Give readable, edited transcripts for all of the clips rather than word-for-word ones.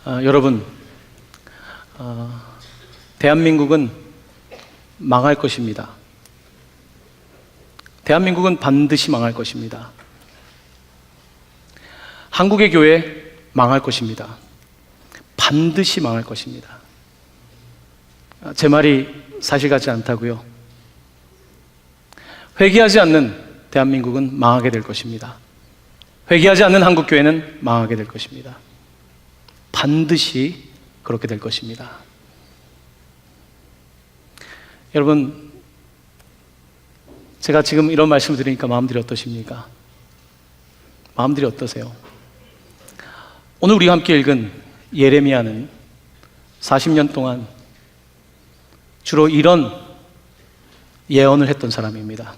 여러분, 대한민국은 망할 것입니다. 대한민국은 반드시 망할 것입니다. 한국의 교회 망할 것입니다. 반드시 망할 것입니다. 제 말이 사실 같지 않다고요? 회개하지 않는 대한민국은 망하게 될 것입니다. 회개하지 않는 한국교회는 망하게 될 것입니다. 반드시 그렇게 될 것입니다. 여러분, 제가 지금 이런 말씀을 드리니까 마음들이 어떠십니까? 마음들이 어떠세요? 오늘 우리가 함께 읽은 예레미야는 40년 동안 주로 이런 예언을 했던 사람입니다.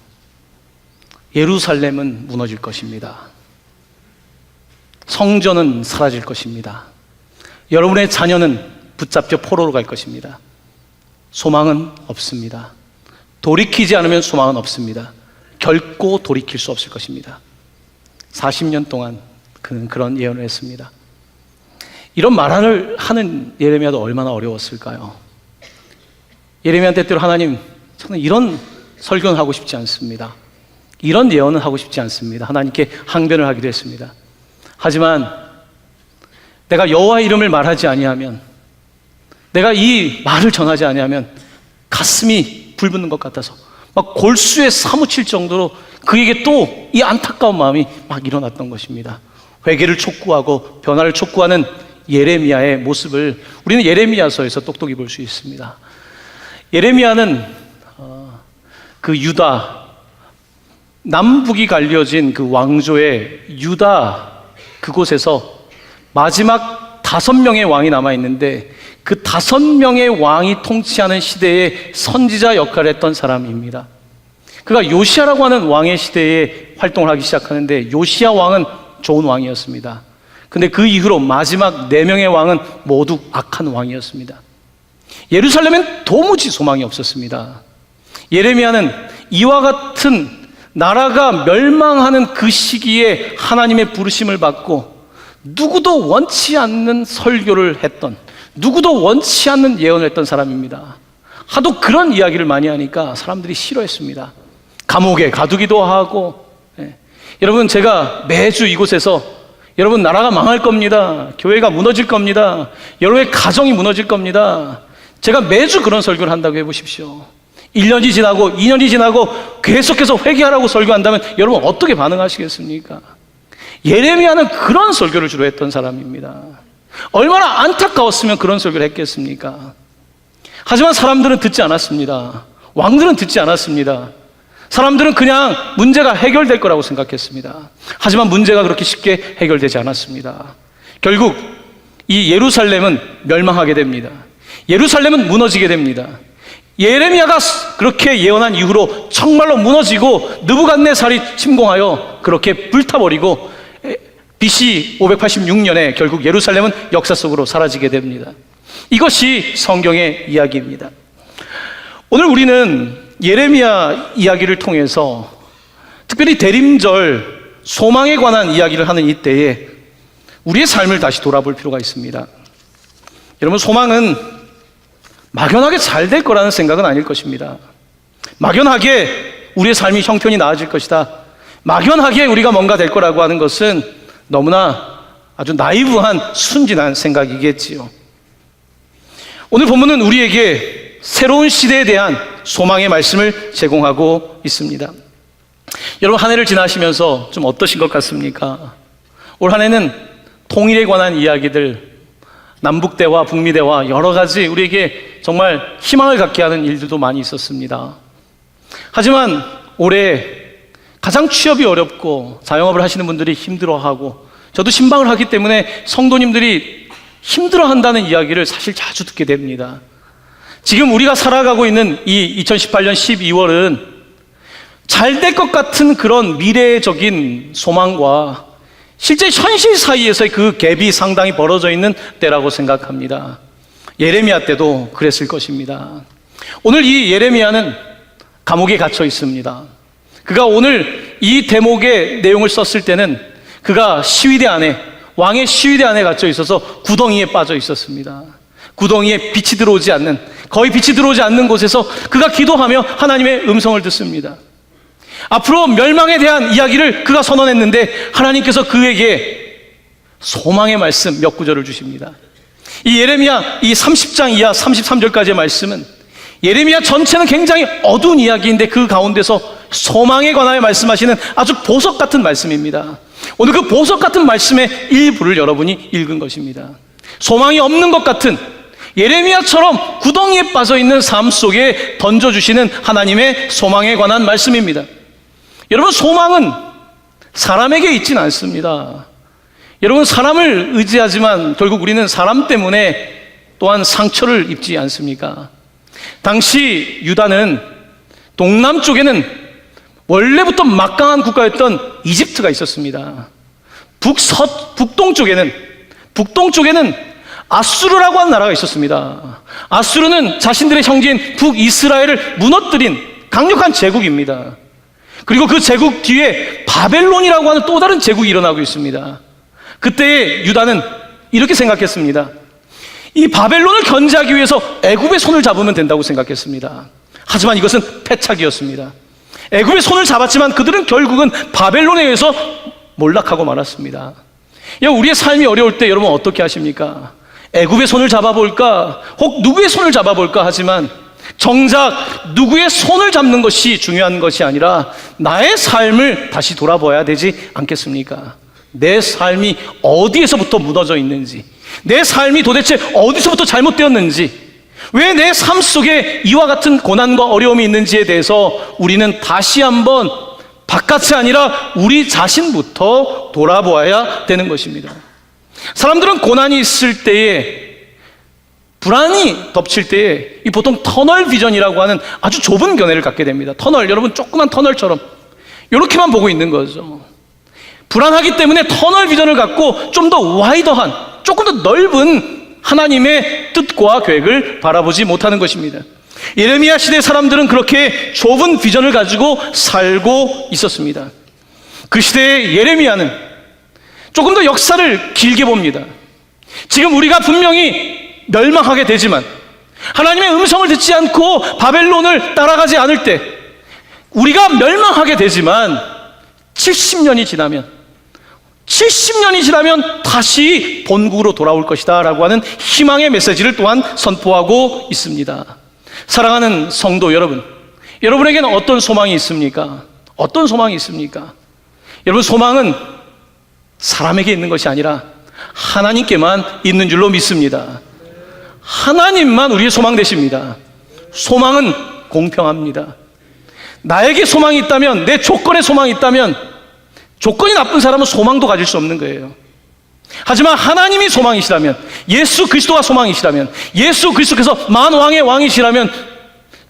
예루살렘은 무너질 것입니다. 성전은 사라질 것입니다. 여러분의 자녀는 붙잡혀 포로로 갈 것입니다. 소망은 없습니다. 돌이키지 않으면 소망은 없습니다. 결코 돌이킬 수 없을 것입니다. 40년 동안 그는 그런 예언을 했습니다. 이런 말을 하는 예레미야도 얼마나 어려웠을까요? 예레미야 때때로 하나님, 저는 이런 설교는 하고 싶지 않습니다. 이런 예언은 하고 싶지 않습니다. 하나님께 항변을 하기도 했습니다. 하지만 내가 여호와의 이름을 말하지 아니하면, 내가 이 말을 전하지 아니하면 가슴이 불붙는 것 같아서 막 골수에 사무칠 정도로 그에게 또 이 안타까운 마음이 막 일어났던 것입니다. 회개를 촉구하고 변화를 촉구하는 예레미야의 모습을 우리는 예레미야서에서 똑똑히 볼 수 있습니다. 예레미야는 그 유다, 남북이 갈려진 그 왕조의 유다 그곳에서 마지막 5명의 왕이 남아있는데 그 5명의 왕이 통치하는 시대의 선지자 역할을 했던 사람입니다. 그가 요시야라고 하는 왕의 시대에 활동을 하기 시작하는데, 요시야 왕은 좋은 왕이었습니다. 근데 그 이후로 마지막 4명의 왕은 모두 악한 왕이었습니다. 예루살렘엔 도무지 소망이 없었습니다. 예레미야는 이와 같은 나라가 멸망하는 그 시기에 하나님의 부르심을 받고 누구도 원치 않는 설교를 했던, 누구도 원치 않는 예언을 했던 사람입니다. 하도 그런 이야기를 많이 하니까 사람들이 싫어했습니다. 감옥에 가두기도 하고. 여러분, 제가 매주 이곳에서 여러분, 나라가 망할 겁니다. 교회가 무너질 겁니다. 여러분의 가정이 무너질 겁니다. 제가 매주 그런 설교를 한다고 해보십시오. 1년이 지나고 2년이 지나고 계속해서 회개하라고 설교한다면 여러분 어떻게 반응하시겠습니까? 예레미야는 그런 설교를 주로 했던 사람입니다. 얼마나 안타까웠으면 그런 설교를 했겠습니까? 하지만 사람들은 듣지 않았습니다. 왕들은 듣지 않았습니다. 사람들은 그냥 문제가 해결될 거라고 생각했습니다. 하지만 문제가 그렇게 쉽게 해결되지 않았습니다. 결국 이 예루살렘은 멸망하게 됩니다. 예루살렘은 무너지게 됩니다. 예레미야가 그렇게 예언한 이후로 정말로 무너지고 느부갓네살이 침공하여 그렇게 불타버리고 BC 586년에 결국 예루살렘은 역사 속으로 사라지게 됩니다. 이것이 성경의 이야기입니다. 오늘 우리는 예레미야 이야기를 통해서 특별히 대림절 소망에 관한 이야기를 하는 이때에 우리의 삶을 다시 돌아볼 필요가 있습니다. 여러분, 소망은 막연하게 잘 될 거라는 생각은 아닐 것입니다. 막연하게 우리의 삶이 형편이 나아질 것이다, 막연하게 우리가 뭔가 될 거라고 하는 것은 너무나 아주 나이브한 순진한 생각이겠지요. 오늘 본문은 우리에게 새로운 시대에 대한 소망의 말씀을 제공하고 있습니다. 여러분, 한 해를 지나시면서 좀 어떠신 것 같습니까? 올 한 해는 통일에 관한 이야기들, 남북대화, 북미대화, 여러 가지 우리에게 정말 희망을 갖게 하는 일들도 많이 있었습니다. 하지만 올해 가장 취업이 어렵고 자영업을 하시는 분들이 힘들어하고, 저도 신방을 하기 때문에 성도님들이 힘들어한다는 이야기를 사실 자주 듣게 됩니다. 지금 우리가 살아가고 있는 이 2018년 12월은 잘 될 것 같은 그런 미래적인 소망과 실제 현실 사이에서의 그 갭이 상당히 벌어져 있는 때라고 생각합니다. 예레미야 때도 그랬을 것입니다. 오늘 이 예레미야는 감옥에 갇혀 있습니다. 그가 오늘 이 대목의 내용을 썼을 때는 그가 시위대 안에 왕의 시위대 안에 갇혀 있어서 구덩이에 빠져 있었습니다. 구덩이에 빛이 들어오지 않는, 거의 빛이 들어오지 않는 곳에서 그가 기도하며 하나님의 음성을 듣습니다. 앞으로 멸망에 대한 이야기를 그가 선언했는데 하나님께서 그에게 소망의 말씀 몇 구절을 주십니다. 이 예레미야 이 30장 이하 33절까지의 말씀은 예레미야 전체는 굉장히 어두운 이야기인데 그 가운데서 소망에 관하여 말씀하시는 아주 보석 같은 말씀입니다. 오늘 그 보석 같은 말씀의 일부를 여러분이 읽은 것입니다. 소망이 없는 것 같은 예레미야처럼 구덩이에 빠져있는 삶 속에 던져주시는 하나님의 소망에 관한 말씀입니다. 여러분, 소망은 사람에게 있지는 않습니다. 여러분, 사람을 의지하지만 결국 우리는 사람 때문에 또한 상처를 입지 않습니까? 당시 유다는 동남쪽에는 원래부터 막강한 국가였던 이집트가 있었습니다. 북동쪽에는 아수르라고 하는 나라가 있었습니다. 아수르는 자신들의 형제인 북이스라엘을 무너뜨린 강력한 제국입니다. 그리고 그 제국 뒤에 바벨론이라고 하는 또 다른 제국이 일어나고 있습니다. 그때 유다는 이렇게 생각했습니다. 이 바벨론을 견제하기 위해서 애굽의 손을 잡으면 된다고 생각했습니다. 하지만 이것은 패착이었습니다. 애굽의 손을 잡았지만 그들은 결국은 바벨론에 의해서 몰락하고 말았습니다. 우리의 삶이 어려울 때 여러분 어떻게 하십니까? 애굽의 손을 잡아볼까? 혹 누구의 손을 잡아볼까? 하지만 정작 누구의 손을 잡는 것이 중요한 것이 아니라 나의 삶을 다시 돌아봐야 되지 않겠습니까? 내 삶이 어디에서부터 무너져 있는지, 내 삶이 도대체 어디서부터 잘못되었는지, 왜 내 삶 속에 이와 같은 고난과 어려움이 있는지에 대해서 우리는 다시 한번 바깥이 아니라 우리 자신부터 돌아보아야 되는 것입니다. 사람들은 고난이 있을 때에, 불안이 덮칠 때에 이 보통 터널 비전이라고 하는 아주 좁은 견해를 갖게 됩니다. 터널, 여러분 조그만 터널처럼 이렇게만 보고 있는 거죠. 불안하기 때문에 터널 비전을 갖고 좀 더 와이더한, 조금 더 넓은 하나님의 뜻과 계획을 바라보지 못하는 것입니다. 예레미야 시대 사람들은 그렇게 좁은 비전을 가지고 살고 있었습니다. 그 시대의 예레미야는 조금 더 역사를 길게 봅니다. 지금 우리가 분명히 멸망하게 되지만 하나님의 음성을 듣지 않고 바벨론을 따라가지 않을 때 우리가 멸망하게 되지만 70년이 지나면 다시 본국으로 돌아올 것이다 라고 하는 희망의 메시지를 또한 선포하고 있습니다. 사랑하는 성도 여러분, 여러분에게는 어떤 소망이 있습니까? 어떤 소망이 있습니까? 여러분, 소망은 사람에게 있는 것이 아니라 하나님께만 있는 줄로 믿습니다. 하나님만 우리의 소망 되십니다. 소망은 공평합니다. 나에게 소망이 있다면, 내 조건에 소망이 있다면 조건이 나쁜 사람은 소망도 가질 수 없는 거예요. 하지만 하나님이 소망이시라면, 예수 그리스도가 소망이시라면, 예수 그리스도께서 만왕의 왕이시라면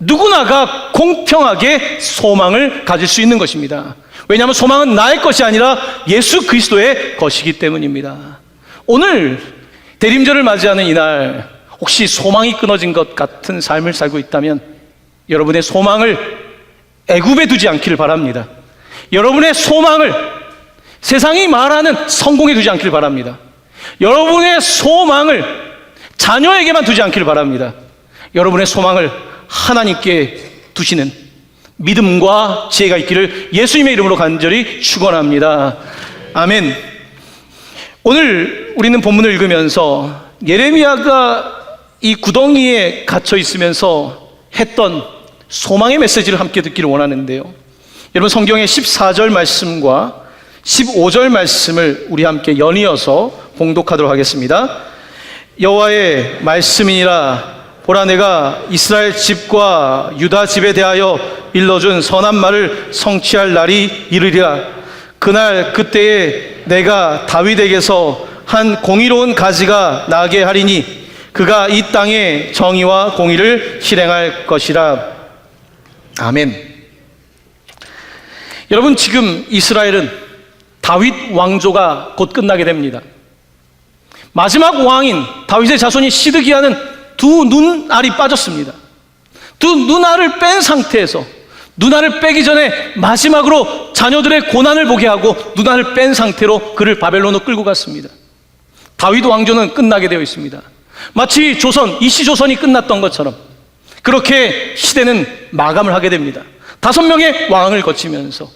누구나가 공평하게 소망을 가질 수 있는 것입니다. 왜냐하면 소망은 나의 것이 아니라 예수 그리스도의 것이기 때문입니다. 오늘 대림절을 맞이하는 이날, 혹시 소망이 끊어진 것 같은 삶을 살고 있다면 여러분의 소망을 애굽에 두지 않기를 바랍니다. 여러분의 소망을 세상이 말하는 성공에 두지 않기를 바랍니다. 여러분의 소망을 자녀에게만 두지 않기를 바랍니다. 여러분의 소망을 하나님께 두시는 믿음과 지혜가 있기를 예수님의 이름으로 간절히 축원합니다. 아멘. 오늘 우리는 본문을 읽으면서 예레미야가 이 구덩이에 갇혀 있으면서 했던 소망의 메시지를 함께 듣기를 원하는데요. 여러분, 성경의 14절 말씀과 15절 말씀을 우리 함께 연이어서 봉독하도록 하겠습니다. 여호와의 말씀이니라. 보라, 내가 이스라엘 집과 유다 집에 대하여 일러준 선한 말을 성취할 날이 이르리라. 그날 그때에 내가 다윗에게서 한 공의로운 가지가 나게 하리니 그가 이 땅에 정의와 공의를 실행할 것이라. 아멘. 여러분, 지금 이스라엘은 다윗 왕조가 곧 끝나게 됩니다. 마지막 왕인 다윗의 자손이 시드기야는 두 눈알이 빠졌습니다. 두 눈알을 뺀 상태에서, 눈알을 빼기 전에 마지막으로 자녀들의 고난을 보게 하고 눈알을 뺀 상태로 그를 바벨론으로 끌고 갔습니다. 다윗 왕조는 끝나게 되어 있습니다. 마치 이시조선이 끝났던 것처럼 그렇게 시대는 마감을 하게 됩니다. 5명의 왕을 거치면서.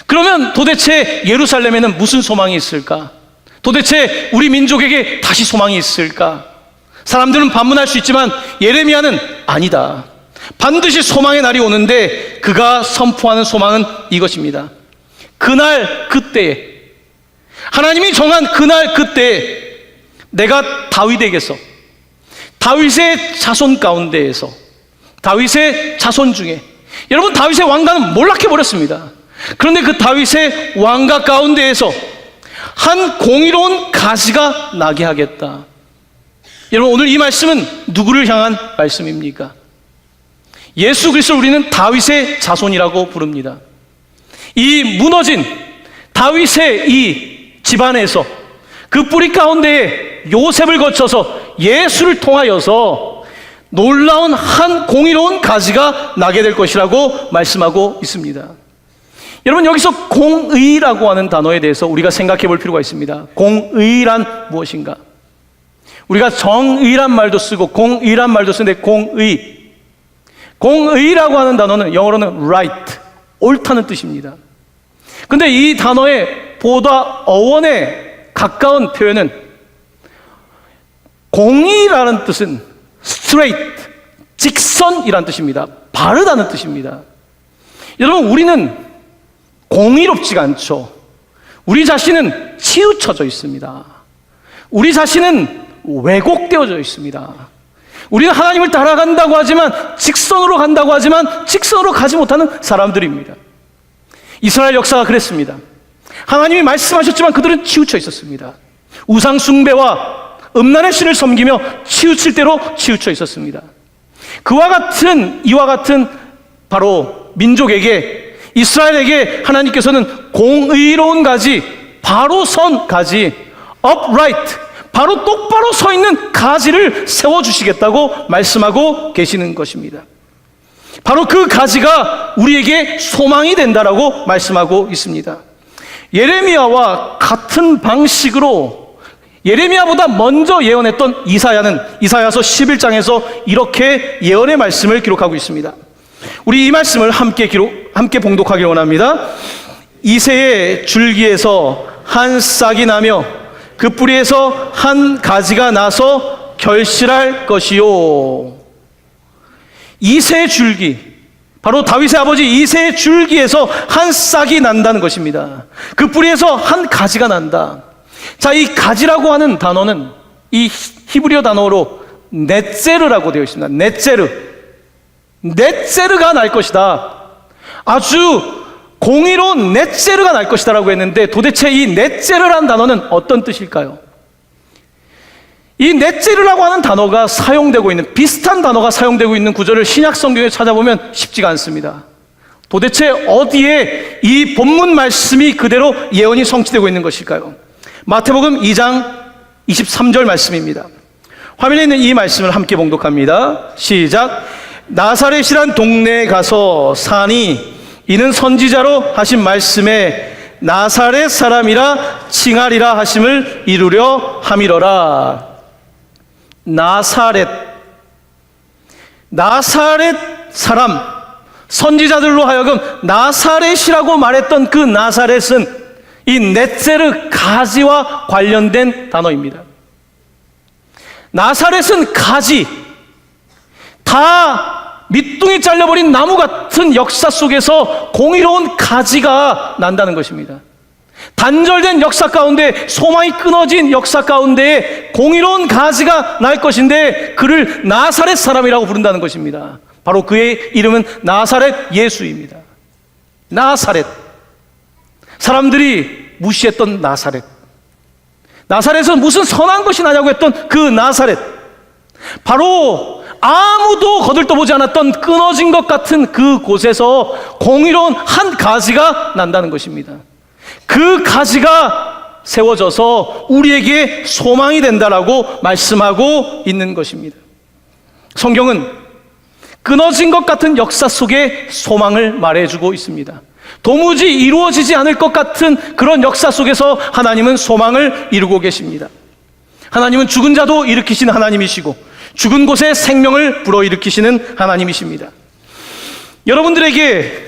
그러면 도대체 예루살렘에는 무슨 소망이 있을까? 도대체 우리 민족에게 다시 소망이 있을까? 사람들은 반문할 수 있지만 예레미야는 아니다. 반드시 소망의 날이 오는데 그가 선포하는 소망은 이것입니다. 그날 그때에, 하나님이 정한 그날 그때에 내가 다윗에게서, 다윗의 자손 가운데에서, 다윗의 자손 중에, 여러분 다윗의 왕가는 몰락해버렸습니다. 그런데 그 다윗의 왕가 가운데에서 한 공의로운 가지가 나게 하겠다. 여러분 오늘 이 말씀은 누구를 향한 말씀입니까? 예수 그리스도를 우리는 다윗의 자손이라고 부릅니다. 이 무너진 다윗의 이 집안에서 그 뿌리 가운데에 요셉을 거쳐서 예수를 통하여서 놀라운 한 공의로운 가지가 나게 될 것이라고 말씀하고 있습니다. 여러분 여기서 공의라고 하는 단어에 대해서 우리가 생각해 볼 필요가 있습니다. 공의란 무엇인가? 우리가 정의란 말도 쓰고 공의란 말도 쓰는데 공의라고 하는 단어는 영어로는 right, 옳다는 뜻입니다. 근데 이 단어의 보다 어원에 가까운 표현은 공의라는 뜻은 straight, 직선이라는 뜻입니다. 바르다는 뜻입니다. 여러분 우리는 공의롭지가 않죠. 우리 자신은 치우쳐져 있습니다. 우리 자신은 왜곡되어져 있습니다. 우리는 하나님을 따라간다고 하지만 직선으로 간다고 하지만 직선으로 가지 못하는 사람들입니다. 이스라엘 역사가 그랬습니다. 하나님이 말씀하셨지만 그들은 치우쳐 있었습니다. 우상 숭배와 음란의 신을 섬기며 치우칠 대로 치우쳐 있었습니다. 이와 같은 바로 민족에게, 이스라엘에게 하나님께서는 공의로운 가지, 바로 선 가지, upright, 바로 똑바로 서 있는 가지를 세워주시겠다고 말씀하고 계시는 것입니다. 바로 그 가지가 우리에게 소망이 된다라고 말씀하고 있습니다. 예레미야와 같은 방식으로 예레미야보다 먼저 예언했던 이사야는 이사야서 11장에서 이렇게 예언의 말씀을 기록하고 있습니다. 우리 이 말씀을 함께 봉독하기 원합니다. 이새의 줄기에서 한 싹이 나며 그 뿌리에서 한 가지가 나서 결실할 것이요. 이새의 줄기, 바로 다윗의 아버지 이새의 줄기에서 한 싹이 난다는 것입니다. 그 뿌리에서 한 가지가 난다. 자, 이 가지라고 하는 단어는 이 히브리어 단어로 넷제르라고 되어 있습니다. 넷제르가 날 것이다. 아주 공의로운 넷제르가 날 것이다 라고 했는데 도대체 이 넷제르라는 단어는 어떤 뜻일까요? 이 넷제르라고 하는 단어가 사용되고 있는, 비슷한 단어가 사용되고 있는 구절을 신약 성경에 찾아보면 쉽지가 않습니다. 도대체 어디에 이 본문 말씀이 그대로 예언이 성취되고 있는 것일까요? 마태복음 2장 23절 말씀입니다. 화면에 있는 이 말씀을 함께 봉독합니다. 시작. 나사렛이란 동네에 가서 사니 이는 선지자로 하신 말씀에 나사렛 사람이라 칭하리라 하심을 이루려 함이러라. 나사렛 사람, 선지자들로 하여금 나사렛이라고 말했던 그 나사렛은 이 넷제르 가지와 관련된 단어입니다. 나사렛은 가지, 다 밑둥이 잘려버린 나무 같은 역사 속에서 공의로운 가지가 난다는 것입니다. 단절된 역사 가운데, 소망이 끊어진 역사 가운데 공의로운 가지가 날 것인데 그를 나사렛 사람이라고 부른다는 것입니다. 바로 그의 이름은 나사렛 예수입니다. 나사렛, 사람들이 무시했던 나사렛, 나사렛은 무슨 선한 것이 나냐고 했던 그 나사렛, 바로 아무도 거들떠보지 않았던 끊어진 것 같은 그 곳에서 공의로운 한 가지가 난다는 것입니다. 그 가지가 세워져서 우리에게 소망이 된다라고 말씀하고 있는 것입니다. 성경은 끊어진 것 같은 역사 속에 소망을 말해주고 있습니다. 도무지 이루어지지 않을 것 같은 그런 역사 속에서 하나님은 소망을 이루고 계십니다. 하나님은 죽은 자도 일으키시는 하나님이시고 죽은 곳에 생명을 불어일으키시는 하나님이십니다. 여러분들에게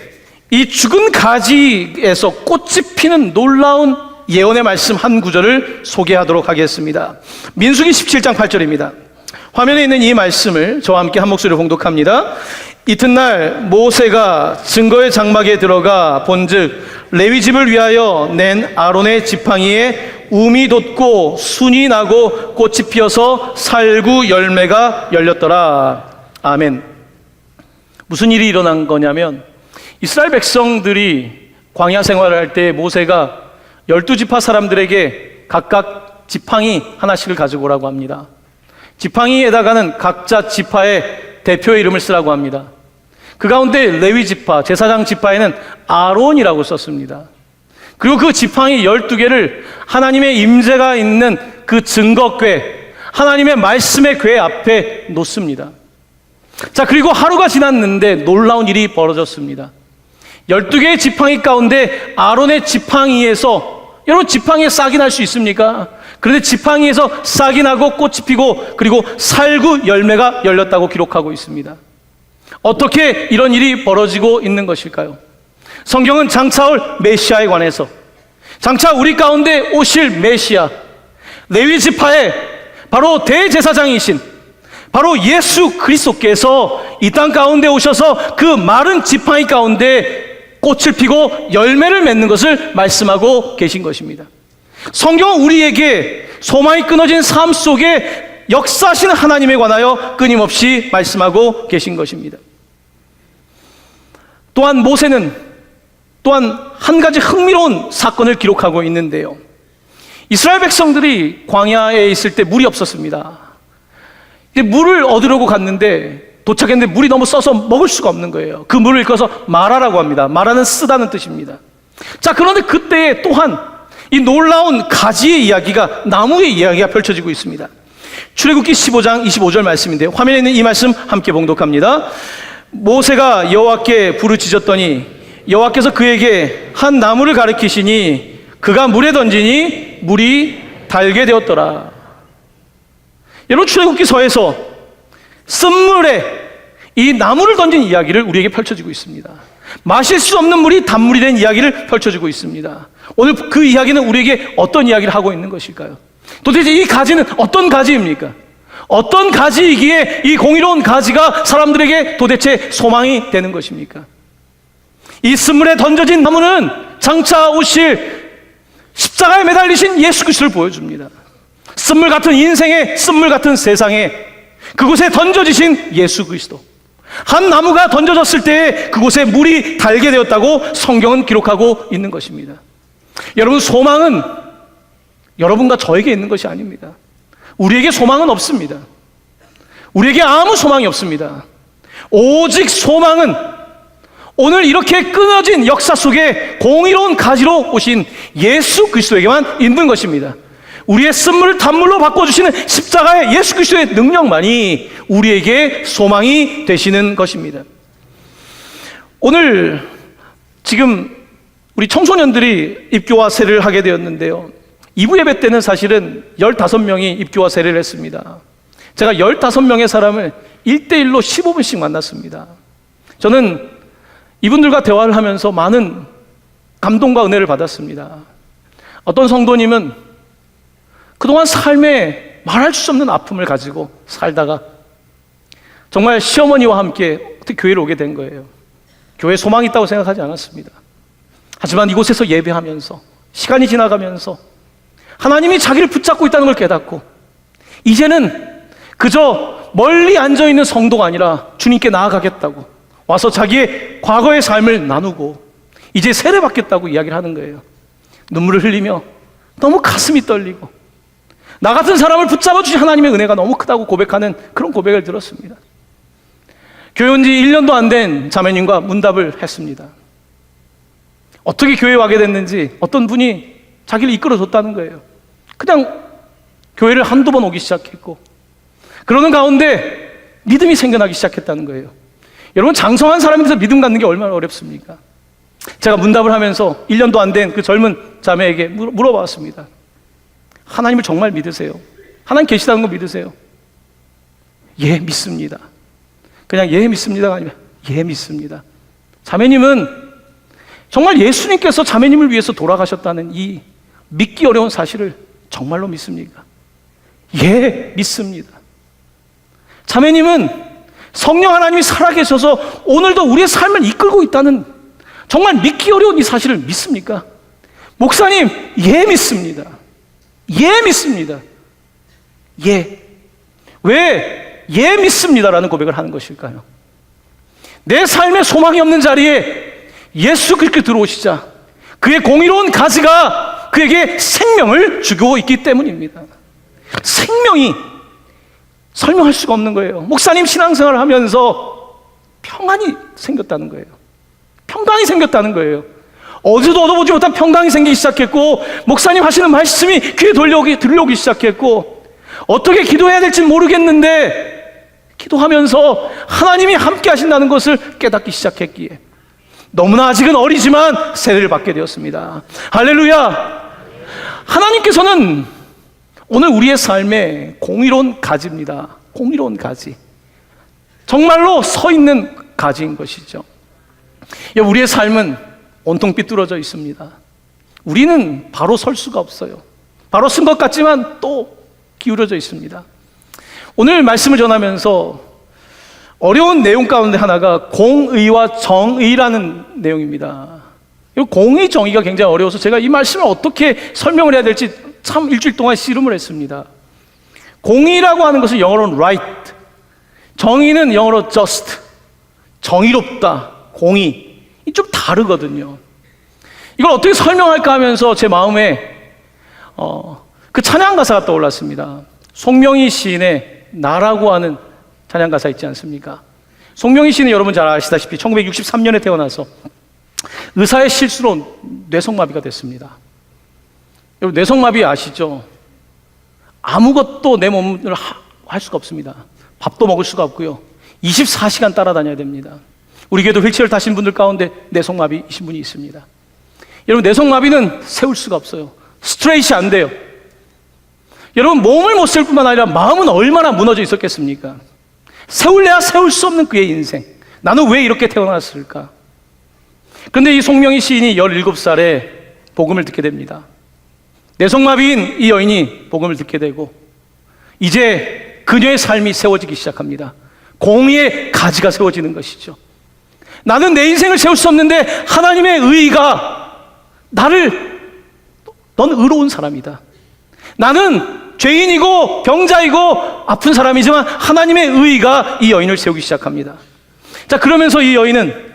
이 죽은 가지에서 꽃이 피는 놀라운 예언의 말씀 한 구절을 소개하도록 하겠습니다. 민수기 17장 8절입니다. 화면에 있는 이 말씀을 저와 함께 한 목소리로 봉독합니다. 이튿날 모세가 증거의 장막에 들어가 본즉 레위 집을 위하여 낸 아론의 지팡이에 움이 돋고 순이 나고 꽃이 피어서 살구 열매가 열렸더라. 아멘. 무슨 일이 일어난 거냐면 이스라엘 백성들이 광야 생활을 할 때 모세가 12지파 사람들에게 각각 지팡이 하나씩을 가지고 오라고 합니다. 지팡이에다가는 각자 지파의 대표의 이름을 쓰라고 합니다. 그 가운데 레위 지파, 제사장 지파에는 아론이라고 썼습니다. 그리고 그 지팡이 12개를 하나님의 임재가 있는 그 증거궤, 하나님의 말씀의 궤 앞에 놓습니다. 자, 그리고 하루가 지났는데 놀라운 일이 벌어졌습니다. 12개의 지팡이 가운데 아론의 지팡이에서, 여러분 지팡이에 싹이 날 수 있습니까? 그런데 지팡이에서 싹이 나고 꽃이 피고 그리고 살구 열매가 열렸다고 기록하고 있습니다. 어떻게 이런 일이 벌어지고 있는 것일까요? 성경은 장차 올 메시아에 관해서, 장차 우리 가운데 오실 메시아, 레위 지파의 바로 대제사장이신 바로 예수 그리스도께서 이 땅 가운데 오셔서 그 마른 지팡이 가운데 꽃을 피고 열매를 맺는 것을 말씀하고 계신 것입니다. 성경은 우리에게 소망이 끊어진 삶 속에 역사하시는 하나님에 관하여 끊임없이 말씀하고 계신 것입니다. 또한 모세는 또한 한 가지 흥미로운 사건을 기록하고 있는데요. 이스라엘 백성들이 광야에 있을 때 물이 없었습니다. 물을 얻으려고 갔는데 도착했는데 물이 너무 써서 먹을 수가 없는 거예요. 그 물을 일컬어서 마라라고 합니다. 마라는 쓰다는 뜻입니다. 자, 그런데 그때 또한 이 놀라운 가지의 이야기가, 나무의 이야기가 펼쳐지고 있습니다. 출애굽기 15장 25절 말씀인데요. 화면에 있는 이 말씀 함께 봉독합니다. 모세가 여호와께 부르짖었더니 여호와께서 그에게 한 나무를 가리키시니 그가 물에 던지니 물이 달게 되었더라. 여러분, 출애굽기서에서 쓴물에 이 나무를 던진 이야기를 우리에게 펼쳐지고 있습니다. 마실 수 없는 물이 단물이 된 이야기를 펼쳐지고 있습니다. 오늘 그 이야기는 우리에게 어떤 이야기를 하고 있는 것일까요? 도대체 이 가지는 어떤 가지입니까? 어떤 가지이기에 이 공의로운 가지가 사람들에게 도대체 소망이 되는 것입니까? 이 쓴물에 던져진 나무는 장차 오실 십자가에 매달리신 예수 그리스도를 보여줍니다. 쓴물 같은 인생에, 쓴물 같은 세상에 그곳에 던져지신 예수 그리스도, 한 나무가 던져졌을 때 그곳에 물이 달게 되었다고 성경은 기록하고 있는 것입니다. 여러분, 소망은 여러분과 저에게 있는 것이 아닙니다. 우리에게 소망은 없습니다. 우리에게 아무 소망이 없습니다. 오직 소망은 오늘 이렇게 끊어진 역사 속에 공의로운 가지로 오신 예수 그리스도에게만 있는 것입니다. 우리의 쓴물을 단물로 바꿔주시는 십자가의 예수 그리스도의 능력만이 우리에게 소망이 되시는 것입니다. 오늘 지금 우리 청소년들이 입교와 세례를 하게 되었는데요. 2부 예배 때는 사실은 15명이 입교와 세례를 했습니다. 제가 15명의 사람을 1대1로 15분씩 만났습니다. 저는 이분들과 대화를 하면서 많은 감동과 은혜를 받았습니다. 어떤 성도님은 그동안 삶에 말할 수 없는 아픔을 가지고 살다가 정말 시어머니와 함께 어떻게 교회를 오게 된 거예요. 교회에 소망이 있다고 생각하지 않았습니다. 하지만 이곳에서 예배하면서 시간이 지나가면서 하나님이 자기를 붙잡고 있다는 걸 깨닫고 이제는 그저 멀리 앉아있는 성도가 아니라 주님께 나아가겠다고 와서 자기의 과거의 삶을 나누고 이제 세례받겠다고 이야기를 하는 거예요. 눈물을 흘리며 너무 가슴이 떨리고 나 같은 사람을 붙잡아 주신 하나님의 은혜가 너무 크다고 고백하는 그런 고백을 들었습니다. 교회 온 지 1년도 안 된 자매님과 문답을 했습니다. 어떻게 교회에 와게 됐는지 어떤 분이 자기를 이끌어줬다는 거예요. 그냥 교회를 한두 번 오기 시작했고 그러는 가운데 믿음이 생겨나기 시작했다는 거예요. 여러분, 장성한 사람에서 믿음 갖는 게 얼마나 어렵습니까? 제가 문답을 하면서 1년도 안 된 그 젊은 자매에게 물어봤습니다. 하나님을 정말 믿으세요? 하나님 계시다는 거 믿으세요? 예, 믿습니다. 그냥 예, 믿습니다가 아니라 예, 믿습니다. 자매님은 정말 예수님께서 자매님을 위해서 돌아가셨다는 이 믿기 어려운 사실을 정말로 믿습니까? 예, 믿습니다. 자매님은 성령 하나님이 살아계셔서 오늘도 우리의 삶을 이끌고 있다는 정말 믿기 어려운 이 사실을 믿습니까? 목사님, 예, 믿습니다. 예, 믿습니다. 예. 왜 예, 믿습니다라는 고백을 하는 것일까요? 내 삶에 소망이 없는 자리에 예수 그리스도께 들어오시자 그의 공의로운 가지가 그에게 생명을 주고 있기 때문입니다. 생명이 설명할 수가 없는 거예요. 목사님 신앙생활을 하면서 평안이 생겼다는 거예요. 평강이 생겼다는 거예요. 어디서도 얻어보지 못한 평강이 생기기 시작했고, 목사님 하시는 말씀이 귀에 들려오기 시작했고, 어떻게 기도해야 될지 모르겠는데 기도하면서 하나님이 함께 하신다는 것을 깨닫기 시작했기에 너무나 아직은 어리지만 세례를 받게 되었습니다. 할렐루야. 하나님께서는 오늘 우리의 삶에 공의로운 가지입니다. 공의로운 가지, 정말로 서 있는 가지인 것이죠. 우리의 삶은 온통 삐뚤어져 있습니다. 우리는 바로 설 수가 없어요. 바로 쓴 것 같지만 또 기울어져 있습니다. 오늘 말씀을 전하면서 어려운 내용 가운데 하나가 공의와 정의라는 내용입니다. 공의, 정의가 굉장히 어려워서 제가 이 말씀을 어떻게 설명을 해야 될지 참 일주일 동안 씨름을 했습니다. 공의라고 하는 것은 영어로는 right, 정의는 영어로 just, 정의롭다, 공의. 이 좀 다르거든요. 이걸 어떻게 설명할까 하면서 제 마음에 그 찬양 가사가 떠올랐습니다. 송명희 시인의 나라고 하는 찬양 가사 있지 않습니까? 송명희 시인은 여러분 잘 아시다시피 1963년에 태어나서 의사의 실수로 뇌성마비가 됐습니다. 여러분, 뇌성마비 아시죠? 아무것도 내 몸을 할 수가 없습니다. 밥도 먹을 수가 없고요. 24시간 따라다녀야 됩니다. 우리 교회도 휠체어를 타신 분들 가운데 뇌성마비이신 분이 있습니다. 여러분, 뇌성마비는 세울 수가 없어요. 스트레이트이 안 돼요. 여러분, 몸을 못 세울 뿐만 아니라 마음은 얼마나 무너져 있었겠습니까? 세울래야 세울 수 없는 그의 인생. 나는 왜 이렇게 태어났을까? 그런데 이 송명희 시인이 17살에 복음을 듣게 됩니다. 뇌성마비인 이 여인이 복음을 듣게 되고 이제 그녀의 삶이 세워지기 시작합니다. 공의의 가지가 세워지는 것이죠. 나는 내 인생을 세울 수 없는데 하나님의 의가 넌 의로운 사람이다. 나는 죄인이고 병자이고 아픈 사람이지만 하나님의 의가 이 여인을 세우기 시작합니다. 자, 그러면서 이 여인은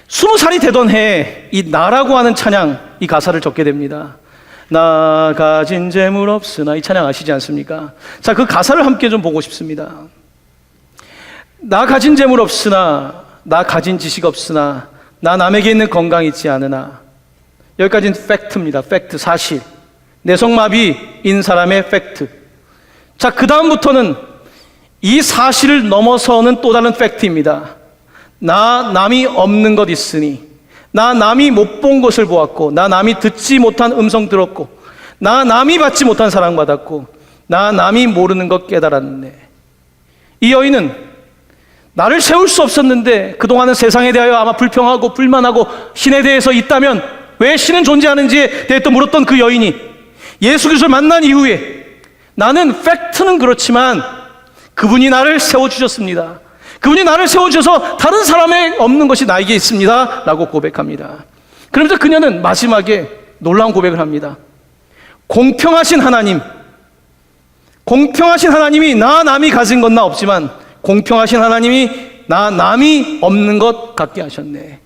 20살이 되던 해에 이 나라고 하는 찬양, 이 가사를 적게 됩니다. 나 가진 재물 없으나, 이 찬양 아시지 않습니까? 자, 그 가사를 함께 좀 보고 싶습니다. 나 가진 재물 없으나, 나 가진 지식 없으나, 나 남에게 있는 건강 있지 않으나. 여기까지는 팩트입니다. 팩트, 사실. 뇌성마비인 사람의 팩트. 자, 그 다음부터는 이 사실을 넘어서는 또 다른 팩트입니다. 나 남이 없는 것 있으니, 나 남이 못 본 것을 보았고, 나 남이 듣지 못한 음성 들었고, 나 남이 받지 못한 사랑받았고, 나 남이 모르는 것 깨달았네. 이 여인은 나를 세울 수 없었는데 그동안은 세상에 대하여 아마 불평하고 불만하고 신에 대해서 있다면 왜 신은 존재하는지에 대해 또 물었던 그 여인이 예수 그리스도를 만난 이후에 나는 팩트는 그렇지만 그분이 나를 세워주셨습니다. 그분이 나를 세워주셔서 다른 사람에 없는 것이 나에게 있습니다 라고 고백합니다. 그러면서 그녀는 마지막에 놀라운 고백을 합니다. 공평하신 하나님이 나 남이 가진 건 나 없지만 공평하신 하나님이 나 남이 없는 것 같게 하셨네.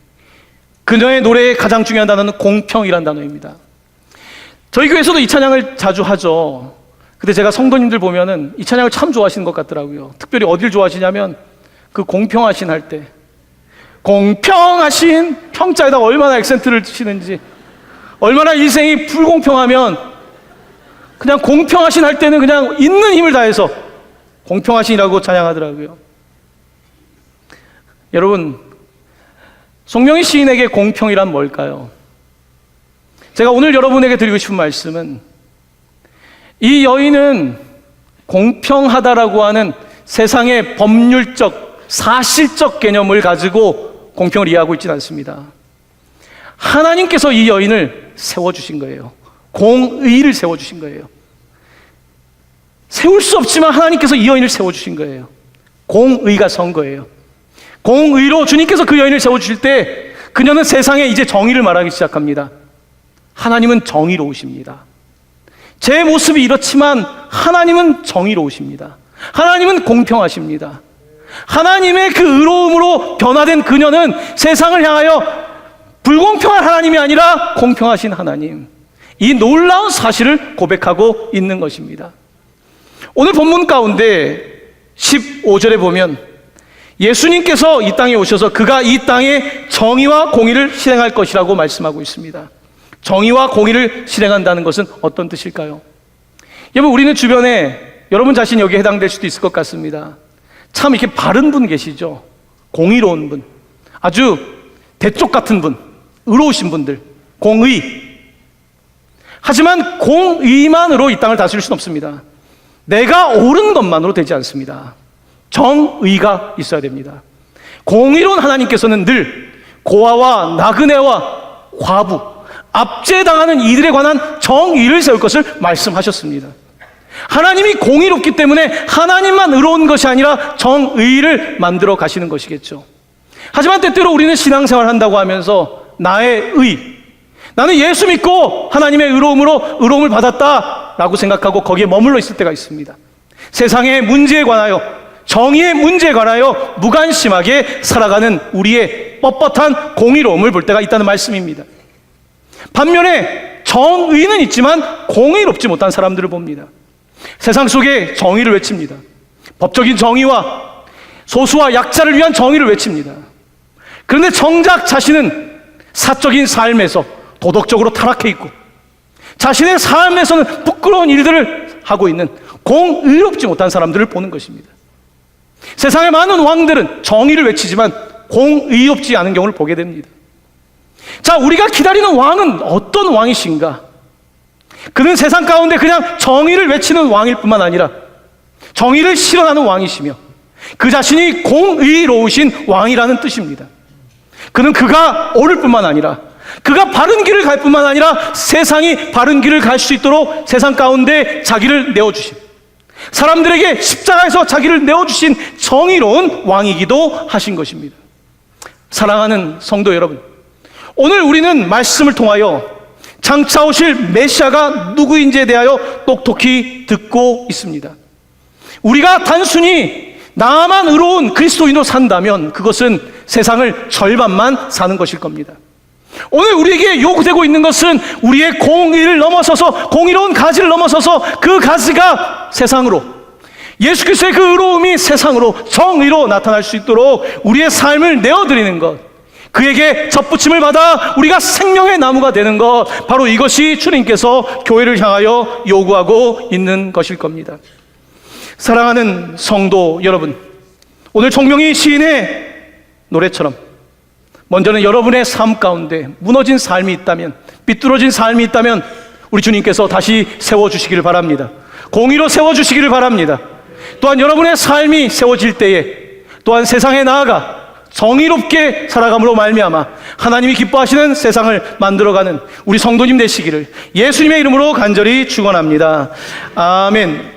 그녀의 노래의 가장 중요한 단어는 공평이란 단어입니다. 저희 교회에서도 이 찬양을 자주 하죠. 근데 제가 성도님들 보면은 이 찬양을 참 좋아하시는 것 같더라고요. 특별히 어딜 좋아하시냐면 그 공평하신 할 때, 공평하신 평자에다 얼마나 액센트를 치는지, 얼마나 인생이 불공평하면 그냥 공평하신 할 때는 그냥 있는 힘을 다해서 공평하신이라고 찬양하더라고요. 여러분, 송명희 시인에게 공평이란 뭘까요? 제가 오늘 여러분에게 드리고 싶은 말씀은 이 여인은 공평하다라고 하는 세상의 법률적, 사실적 개념을 가지고 공평을 이해하고 있지는 않습니다. 하나님께서 이 여인을 세워주신 거예요. 공의를 세워주신 거예요. 세울 수 없지만 하나님께서 이 여인을 세워주신 거예요. 공의가 선 거예요. 공의로 주님께서 그 여인을 세워주실 때 그녀는 세상에 이제 정의를 말하기 시작합니다. 하나님은 정의로우십니다. 제 모습이 이렇지만 하나님은 정의로우십니다. 하나님은 공평하십니다. 하나님의 그 의로움으로 변화된 그녀는 세상을 향하여 불공평한 하나님이 아니라 공평하신 하나님, 이 놀라운 사실을 고백하고 있는 것입니다. 오늘 본문 가운데 15절에 보면 예수님께서 이 땅에 오셔서 그가 이 땅에 정의와 공의를 실행할 것이라고 말씀하고 있습니다. 정의와 공의를 실행한다는 것은 어떤 뜻일까요? 여러분, 우리는 주변에 여러분 자신이 여기에 해당될 수도 있을 것 같습니다. 참 이렇게 바른 분 계시죠? 공의로운 분, 아주 대쪽 같은 분, 의로우신 분들, 공의. 하지만 공의만으로 이 땅을 다스릴 수는 없습니다. 내가 옳은 것만으로 되지 않습니다. 정의가 있어야 됩니다. 공의로운 하나님께서는 늘 고아와 나그네와 과부, 압제당하는 이들에 관한 정의를 세울 것을 말씀하셨습니다. 하나님이 공의롭기 때문에 하나님만 의로운 것이 아니라 정의를 만들어 가시는 것이겠죠. 하지만 때때로 우리는 신앙생활을 한다고 하면서 나의 의, 나는 예수 믿고 하나님의 의로움으로 의로움을 받았다라고 생각하고 거기에 머물러 있을 때가 있습니다. 세상의 문제에 관하여, 정의의 문제에 관하여 무관심하게 살아가는 우리의 뻣뻣한 공의로움을 볼 때가 있다는 말씀입니다. 반면에 정의는 있지만 공의롭지 못한 사람들을 봅니다. 세상 속에 정의를 외칩니다. 법적인 정의와 소수와 약자를 위한 정의를 외칩니다. 그런데 정작 자신은 사적인 삶에서 도덕적으로 타락해 있고 자신의 삶에서는 부끄러운 일들을 하고 있는 공의롭지 못한 사람들을 보는 것입니다. 세상의 많은 왕들은 정의를 외치지만 공의롭지 않은 경우를 보게 됩니다. 자, 우리가 기다리는 왕은 어떤 왕이신가? 그는 세상 가운데 그냥 정의를 외치는 왕일 뿐만 아니라 정의를 실현하는 왕이시며 그 자신이 공의로우신 왕이라는 뜻입니다. 그는 그가 옳을 뿐만 아니라 그가 바른 길을 갈 뿐만 아니라 세상이 바른 길을 갈 수 있도록 세상 가운데 자기를 내어주신, 사람들에게 십자가에서 자기를 내어주신 정의로운 왕이기도 하신 것입니다. 사랑하는 성도 여러분, 오늘 우리는 말씀을 통하여 장차 오실 메시아가 누구인지에 대하여 똑똑히 듣고 있습니다. 우리가 단순히 나만 의로운 그리스도인으로 산다면 그것은 세상을 절반만 사는 것일 겁니다. 오늘 우리에게 요구되고 있는 것은 우리의 공의를 넘어서서, 공의로운 가지를 넘어서서 그 가지가 세상으로, 예수 그리스도의 그 의로움이 세상으로 정의로 나타날 수 있도록 우리의 삶을 내어드리는 것, 그에게 접붙임을 받아 우리가 생명의 나무가 되는 것, 바로 이것이 주님께서 교회를 향하여 요구하고 있는 것일 겁니다. 사랑하는 성도 여러분, 오늘 정명희 시인의 노래처럼 먼저는 여러분의 삶 가운데 무너진 삶이 있다면, 삐뚤어진 삶이 있다면 우리 주님께서 다시 세워주시기를 바랍니다. 공의로 세워주시기를 바랍니다. 또한 여러분의 삶이 세워질 때에 또한 세상에 나아가 정의롭게 살아감으로 말미암아 하나님이 기뻐하시는 세상을 만들어가는 우리 성도님 되시기를 예수님의 이름으로 간절히 축원합니다. 아멘.